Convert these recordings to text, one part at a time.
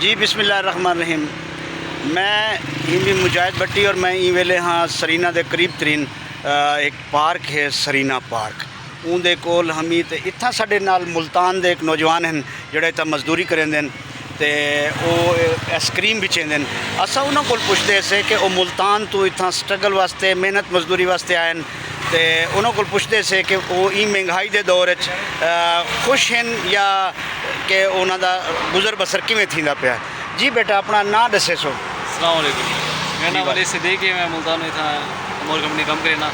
जी बिस्मिल्लाहिर्रहमानिर्रहीम। मैं हिंदी मुजाहिद भट्टी और मैं ई वेले हाँ सरीना के करीब तरीन एक पार्क है सरीना पार्क उनके कोल हमी तो इतना साढ़े नाल मुल्तान के एक नौजवान हैं जोड़े इतना मजदूरी करेंदे तो वो आइसक्रीम बेचेंदे असा उन्होंने को पुछते से कि वो मुल्तान तो इतना स्ट्रगल वास्ते मेहनत मजदूरी वास्ते आए तो उन्होंने को पुछते से कि वो ई महंगाई के दौर खुश हैं या कि उन्होंने गुजर बसर किमें थींदा पिया। जी बेटा अपना ना दसे सो। अस्सलाम वालेकुम, मेरा नाम वली सिद्दीक है। मैं मुल्तान में था मोर कंपनी कम करना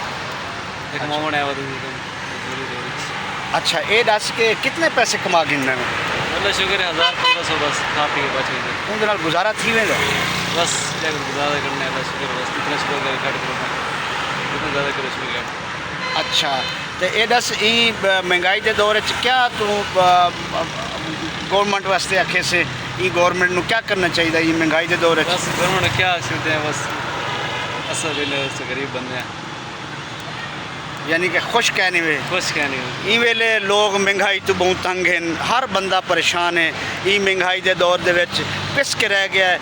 एक मोमन है अच्छा ये दस के कितने पैसे कमा गिनने में? अल्लाह शुक्र है 1000-1500 बस खा पी के बच गए उनके नाल गुजारा थी वेंदा बस क्या गुजारा करने अल्लाह शुक्र बस इतना शुक्र कर कट करना इतना ज़्यादा करो शुक्र। अच्छा तो ये दस ई महंगाई के दौर क्या तू गवर्नमेंट वास्ते आखे से ई गवर्नमेंट को क्या करना चाहिए ये महंगाई के दौर? बस गवर्नमेंट क्या सकते हैं बस असल गरीब बंदे हैं यानी कि खुश कहने में खुश कहने ई वेले लोग महंगाई तो बहुत तंग हैं, हर बंदा परेशान है। ई महंगाई के दौर दे विच पिस के रह गया है।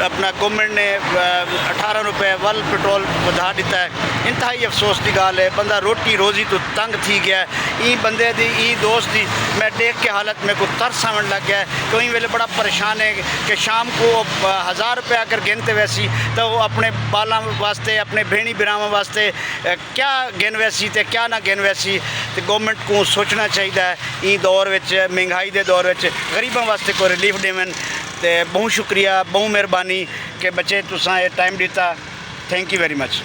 अपना गवर्नमेंट ने 18 रुपए वल पेट्रोल बढ़ा दिता है। इंतहाई अफसोस की गाल है, बंदा रोटी रोज़ी तो तंग थी गया है। ई बंदे दी ई दोस्त दी मैं देख के हालत में को तरस आवन लग गया है। कई वेले बड़ा परेशान है कि शाम को 1000 रुपये अगर गिनते वैसी तो वो अपने बालों वास्ते अपने भेणी बिरावां वास्ते क्या गिन वैसी तो क्या ना गिन वैसी। तो गवर्नमेंट को सोचना चाहिए ई दौर विच महंगाई के दौर विच गरीबों वास्ते कोई रिलीफ देवन। तो बहुत शुक्रिया बहुत मेहरबानी कि बच्चे तुसां ये टाइम दिता। Thank you very much.